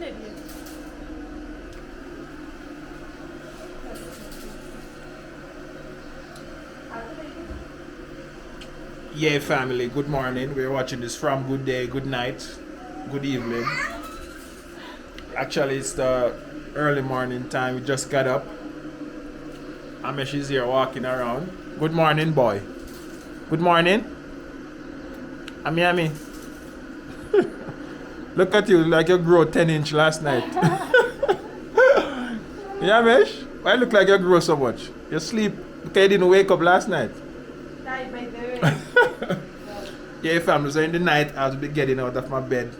did it. Yeah, family, good morning. We're watching this from good day, good night, good evening. Actually, it's the early morning time. We just got up. Amish is here walking around. Good morning, boy. Good morning. Ami. Look at you like you grew 10-inch last night. Yeah, Amish? Why look like you grew so much? You sleep because you didn't wake up last night. Died by the way. Yeah, family. So in the night, I'll be getting out of my bed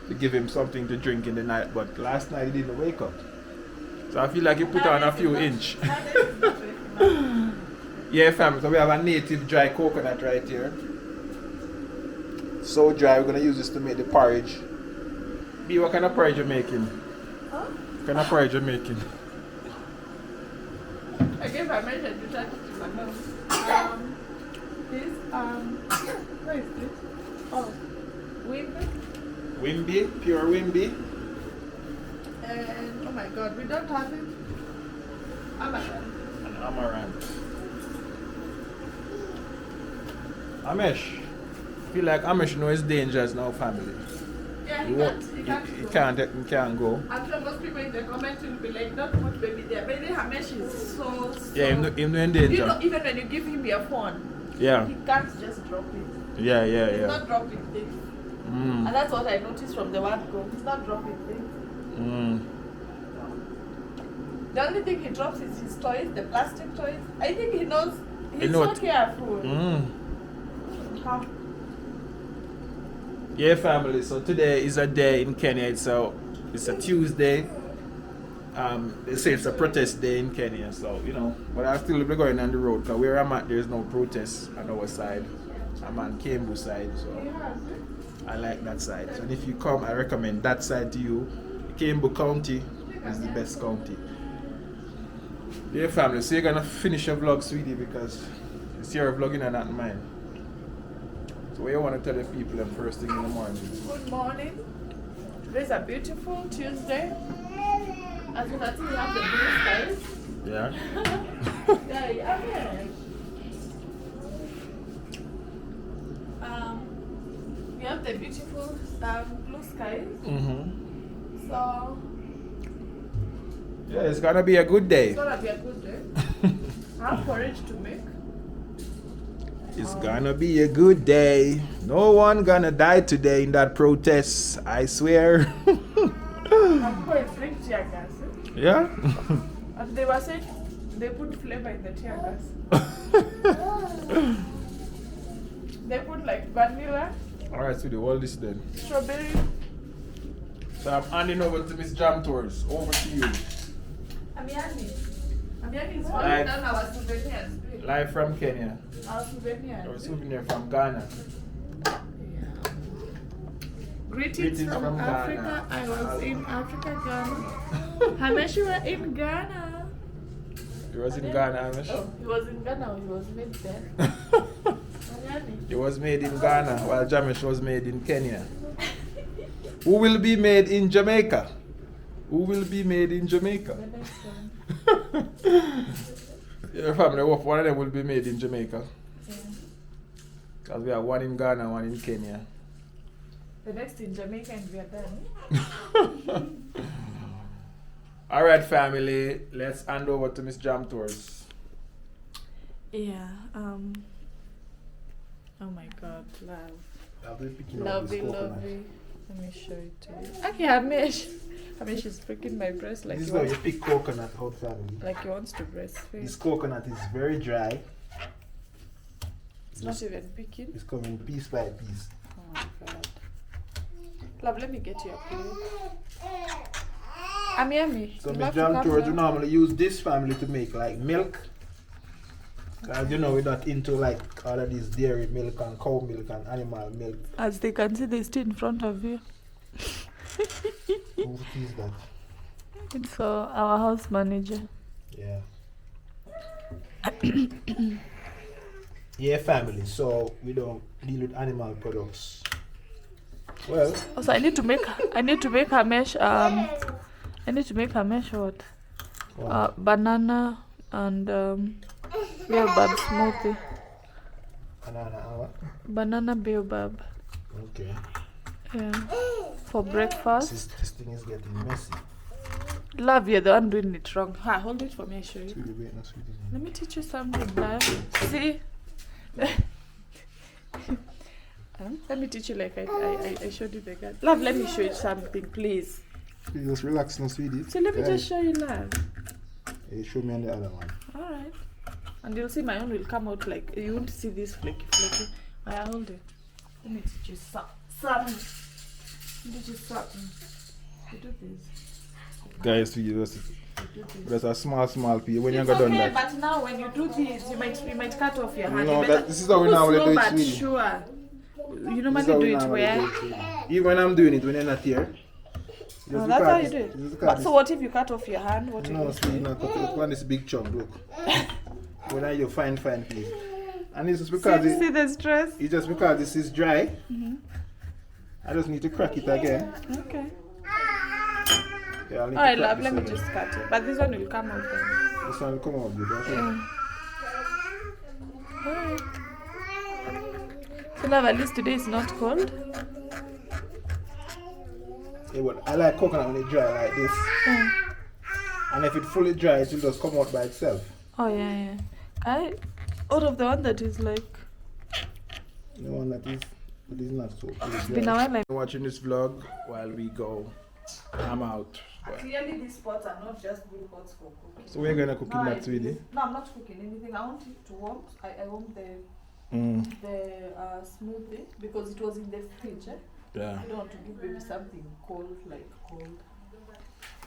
to give him something to drink in the night. But last night, he didn't wake up. So I feel like you put on a few inch. Yeah, family. So we have a native dry coconut right here. So dry. We're going to use this to make the porridge. B, what kind of porridge you making? Huh? What kind of porridge you making? I gave I mentioned to touch to my mom. This, what is this? Oh, Wimby. Pure Wimby. And, oh my god, we don't have it. Amaranth. And amaranth. Amish. I feel like Amish knows dangers now, family. Yeah, He can't go. I'm sure most people in the comments will be like, don't put baby there. Baby Hamesh is so. Yeah, him in You danger. know, even when you give him your phone, Yeah. he can't just drop it. He's not dropping things. And that's what I noticed from the word go. He's not dropping things. The only thing he drops is his toys, the plastic toys. I think he knows. He's so careful. How? Yeah, family. So today is a day in Kenya. It's a Tuesday. They say it's a protest day in Kenya. So but I'll still be going on the road because where I'm at, there's no protest on our side. I'm on Kembu side, so I like that side. So if you come, I recommend that side to you. Kembu County is the best county. Yeah, family. So you're gonna finish your vlog, sweetie, because it's your vlogging and not mine. So what you want to tell the people the first thing in the morning? Good morning. Today's a beautiful Tuesday. As you can see, we have the blue skies. Yeah. Yeah. We have the beautiful blue skies. So Yeah, it's gonna be a good day. it's gonna be a good day. I have porridge to make. It's gonna be a good day. No one gonna die today in that protest, I swear. I'm going to drink tear gas. Yeah? And they were saying they put flavor in the tear gas. They put like vanilla, Alright, sweetie, hold this then. strawberry. So I'm handing over to Miss Jam Tours. Over to you. Amiani is falling down our souvenirs. Live from Kenya. Our souvenirs. Our souvenir from Ghana. Greetings from Africa. Ghana. I was in Africa, Ghana. Hamesh, you were in Ghana. He was in Ghana, Amish. Oh, he was in Ghana. He was made there. It was made in Ghana, while Jamish was made in Kenya. Who will be made in Jamaica? Who will be made in Jamaica? Your family, one of them will be made in Jamaica. Because we have one in Ghana, one in Kenya. The next in Jamaica and we are done. Alright, family, let's hand over to Miss Jam Tours. Yeah. Oh my God, love. Lovely. Lovely. Let me show it to you. Okay, Hamesh is freaking my breast like This is he where wants, you pick coconut out, family. like he wants to breastfeed. This coconut is very dry. It's not even picking. It's coming piece by piece. Oh my God. Love, let me get you a plate. Ami. So Miss Jam Tours, we normally use this family to make like milk. Because we're not into like all of these dairy milk and cow milk and animal milk. As they can see, they're still in front of you. Who is that? It's our house manager. Yeah. Yeah, family. So we don't deal with animal products. Well. Also, I need to make a mesh. I need to make a mesh what? Banana and baobab smoothie. Banana and what? Banana baobab. Okay. Yeah. For breakfast. This thing is getting messy. Love, you're the one doing it wrong. Hold it for me, I show you. Sweetie, wait, no, sweetie. Let me teach you something, love. See? Let me teach you like I showed you the guy. Love, let me show you something, please. Sweetie, just relax now, sweetie. So let me just show you, love. Hey, show me on the other one. Alright. And you'll see my own will come out like, you won't see this flaky. Hold it. Let me teach you something. You do this. Guys, that's a small piece. When you It's got done okay, that. but now when you do this, you might cut off your hand. No, You better- this is how we normally do it, but sweetie. sure. You normally This is how do we it normally where? do it, sweetie. Even when I'm doing it, when you're not here. Oh, that's how you do it. But so what if you cut off your hand? What No, you sweetie, no, cut it on this big chunk, look. When are you fine piece. And it's just because see the stress? it's just because this is dry. I just need to crack it again. Okay. Yeah, Alright, love, let me just cut it. But this one will come out then. This one will come out good, okay? Alright. So love, at least today is not cold. Yeah, but I like coconut when it dry like this. And if it fully dry, it will just come out by itself. Oh yeah. Out of the one that is like The one that is not so it's been a while like watching this vlog while we go. I'm out. clearly these pots are not just good pots for cooking. So we're gonna cook in that, sweetie. No, I'm not cooking anything. I want it to warm. I want the smoothie because it was in the fridge. Yeah. I don't want to give baby something cold.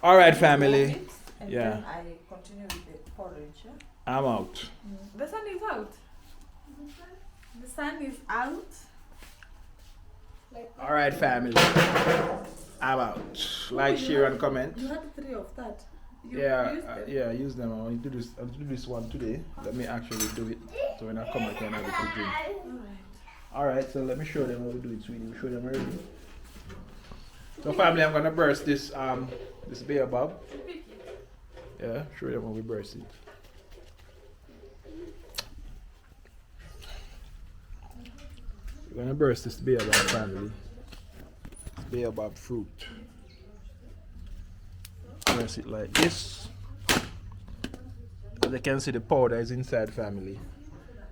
All right, family. Mix, and Yeah. then I continue with the porridge. I'm out. The sun is out. The sun is out. All right, family. I'm out. Like, share, and comment. You had 3 of that. You Use them. I want to do this one today. Let me actually do it. So when I come, I can have it to drink. All right. So let me show them how we do it, sweetie. We show them already. So family, I'm gonna burst this this baobab. Yeah, show them how we burst it. We're gonna burst this baobab, family. Baobab fruit. Burst it like this. As you can see, the powder is inside, family.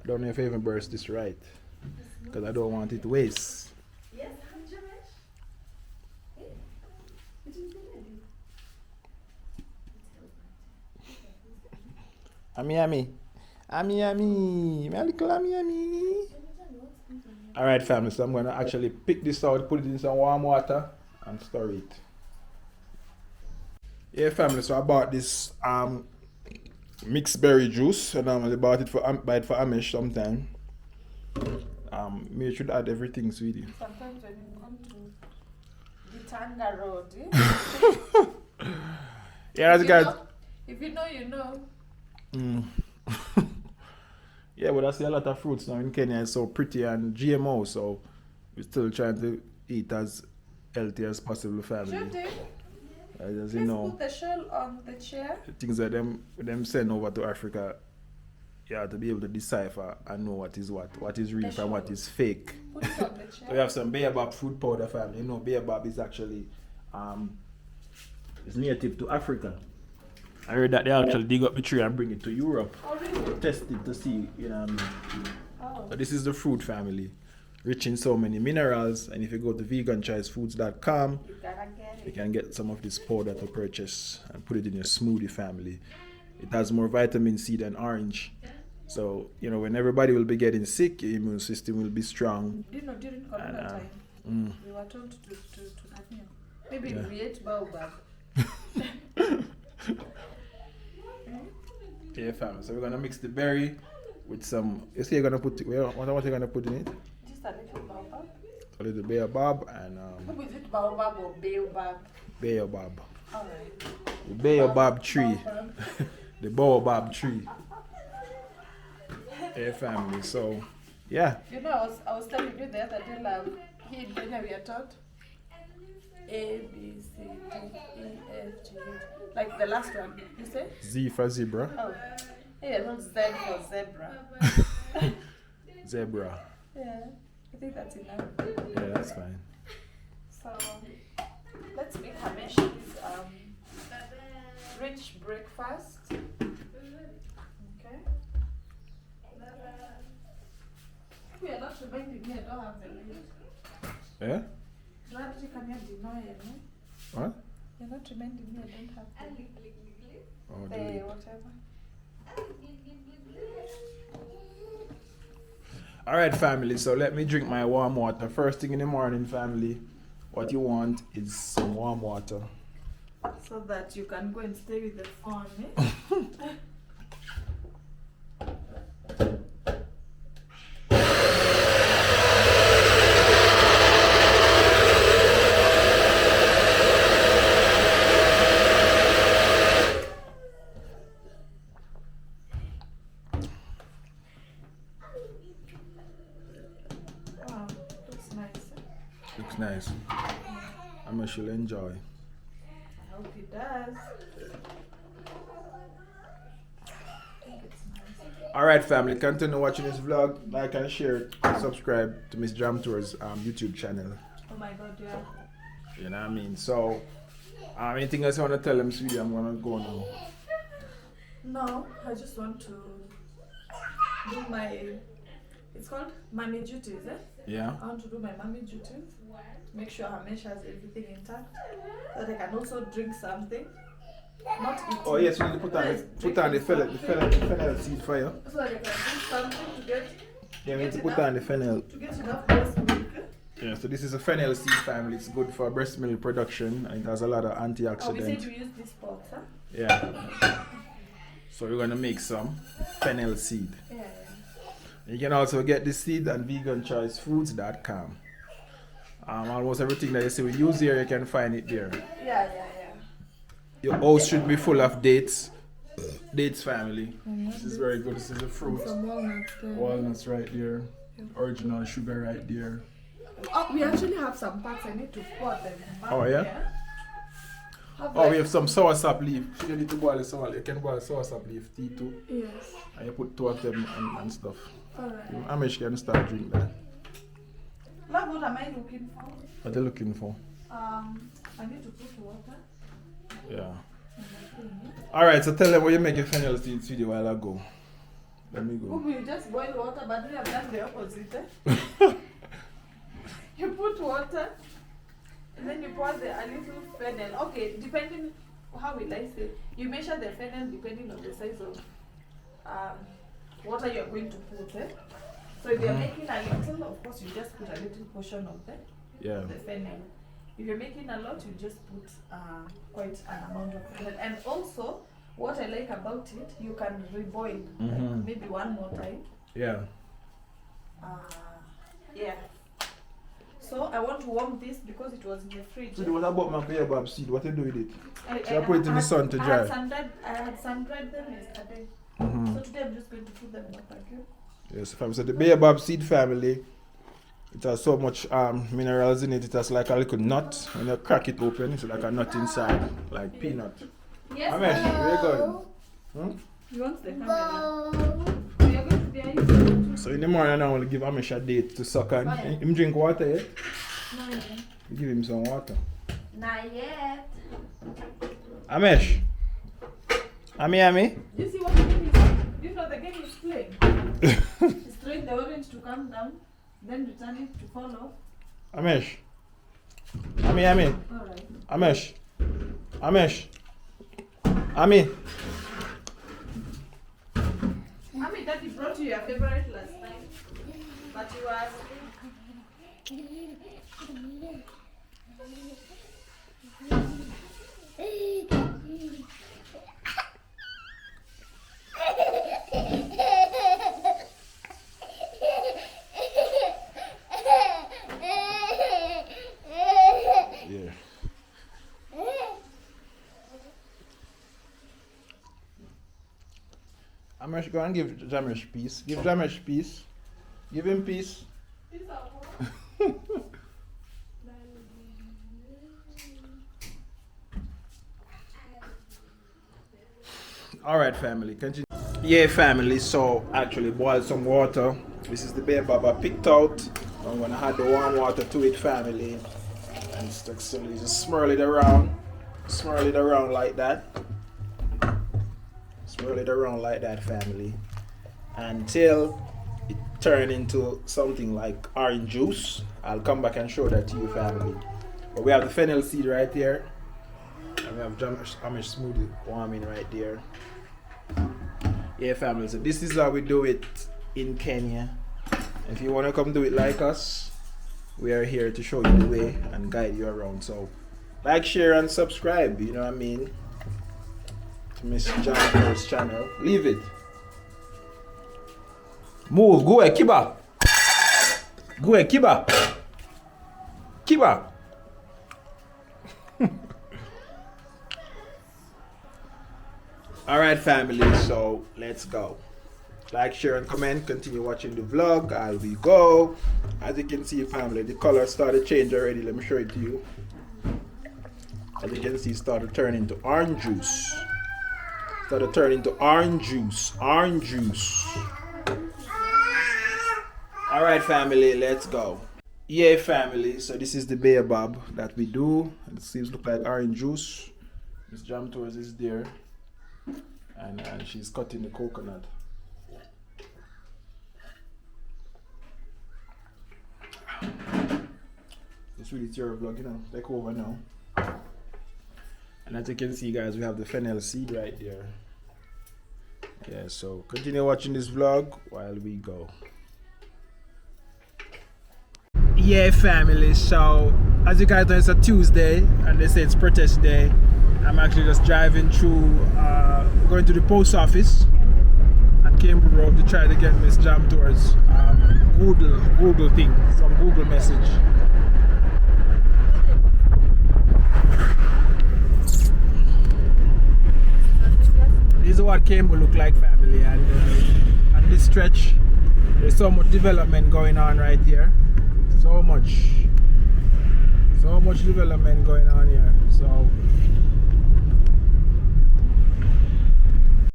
Don't know if I even burst this right, because I don't want it to waste. Yes, Ami. My little ami. Alright, family, so I'm going to actually pick this out, put it in some warm water, and store it. Yeah, family, so I bought this mixed berry juice. I normally bought it for Amish sometime. You should add everything, sweetie. sometimes when you come to the Tanga Road, Yeah, that's guys. if you know, you know. Yeah, but I see a lot of fruits now in Kenya. It's so pretty and GMO, so we're still trying to eat as healthy as possible, family. Judy, As you please know, put the shell on the chair. things that them send over to Africa, you have to be able to decipher and know what is real from what is fake. Put it on the chair. So we have some baobab fruit powder, family. You know, baobab is actually is native to Africa. I heard that they actually dig up the tree and bring it to Europe. Oh, really? Test it to see, you know what I mean? Oh. So this is the fruit, family, rich in so many minerals. And if you go to veganchoicefoods.com, You gotta get you it. can get some of this powder to purchase and put it in your smoothie, family. It has more vitamin C than orange. So, you know, when everybody will be getting sick, your immune system will be strong. You know, during Corona time, we were told to maybe we ate baobab. Yeah, family. So we're gonna mix the berry with some. You see, you're gonna put. What are you gonna put in it? Just a little baobab. A little baobab and Maybe is it baobab or baobab? baobab. Alright. The baobab tree. The baobab tree. Yeah, family. So, yeah. You know, I was telling you the other day, love, here in Kenya we are taught A, B, C, D, E, F, G, H. Like the last one, you say? Z for zebra. Oh. Yeah, not Z for zebra. Zebra. Yeah, I think that's enough. Yeah, that's fine. So, let's make Hamesh's rich breakfast. Okay. We are not reminding me, I don't have the lid. Yeah? Glad you come here deny it, no? What? You're not reminding me, I don't have the lid. Oh, do Hey, it. whatever. Alright, family, so let me drink my warm water. First thing in the morning, family, what you want is some warm water. So that you can go and stay with the phone, eh? Wow, looks nice. Looks nice. I'm sure she'll enjoy. I hope it does. Alright, family, continue watching this vlog. Like and share. Subscribe to Miss Jam Tour's YouTube channel. Oh my god, yeah. You know what I mean? So, anything else you want to tell them, sweetie? I'm going to go now. No, I just want to do my, it's called mommy duties, eh? Yeah? I want to do my mommy duties. Make sure Hamesh has everything intact. So that I can also drink something. Not eat. Oh, yes, you need to put on the fennel seed for you. So that I can drink something to get. Yeah, we need to put on the fennel. To get enough breast milk. Yeah, so this is a fennel seed, family. It's good for breast milk production and it has a lot of Oh, we said antioxidants. we use this pot, huh? Yeah. So we're going to make some fennel seed. Yeah. You can also get this seed on veganchoicefoods.com. Almost everything that you see we use here, you can find it there. Yeah. Your house should be full of dates. Dates, family. This is very good. This is a fruit. Some walnuts there. Walnuts right there. Original sugar right there. Oh, we actually have some parts. I need to pour them. Oh, yeah? Oh, we have some soursop leaf. You need to boil the sour. You can boil soursop leaf tea too. Yes. And you put 2 of them and stuff. Alright. Amish can start drinking that. Love, what am I looking for? What are you looking for? I need to put water. Yeah. Alright, so tell them what you make your fennel seeds video a while ago. Let me go. You just boil water, but we have done the opposite. Eh? You put water, and then you pour a little fennel. Okay, depending how we like it, you measure the fennel depending on the size of water you're going to put. Eh? So if you're making a little, of course, you just put a little portion of the fennel. If you're making a lot, you just put quite an amount of fennel. And also, what I like about it, you can reboil like maybe one more time. Yeah. Yeah. So I want to warm this because it was in the fridge. So what about my Baobab seed? What do you do with it? I put it in the sun to dry. I had sun-dried them yesterday. So today I'm just going to put them in a packet. Yes, fam. So the Baobab seed family, it has so much minerals in it. It has like a little nut. When you crack it open, it's like a nut inside, like peanut. Yes. Amesh, where you going? You want the camera? You're going to be able So in the morning, I want to give Amesh a date to suck on. Him drink water yet? Not yet. You give him some water. Not yet. Amesh. Ami. You see what the game is? You know the game is playing. It's throwing the orange to come down, then return it to fall off. Amesh. Ami. Alright. Amesh. Ami. Daddy brought you your favorite last night, but you are. Yeah. Amesh, go and give Jamesh peace. Give Jamesh peace. Give him peace. Alright family, continue. Yeah family, so actually boil some water. This is the baobab I picked out. I'm gonna add the warm water to it family. And just swirl it around. Swirl it around like that. Swirl it around like that family. Until it turn into something like orange juice. I'll come back and show that to you family. But we have the fennel seed right here. And we have Amish smoothie warming right there. Yeah family, so this is how we do it in Kenya. If you want to come do it like us, we are here to show you the way and guide you around. So like, share and subscribe, you know what I mean, to Miss Jamaican's channel. Leave it. Move, go ahead, Kiba. Go ahead, Kiba. Kiba. Alright family, so let's go. Like, share and comment, continue watching the vlog as we go. As you can see family, the color started to change already. Let me show it to you. As you can see, it started to turn into orange juice. Started to turn into orange juice. Orange juice. Alright family, let's go. Yeah family, so this is the baobab that we do. It seems look like orange juice. Miss Jam Tours is there. And she's cutting the coconut. It's really your vlog, you know. Take over now. And as you can see guys, we have the fennel seed right there. Yeah, so continue watching this vlog while we go. Yeah family, so as you guys know, it's a Tuesday and they say it's protest day. I'm actually just driving through, going to the post office and Cambridge Road to try to get Miss Jam Tours Google thing, some Google message. This is what Cambridge look like family, and this stretch there's so much development going on right here. So much development going on here. So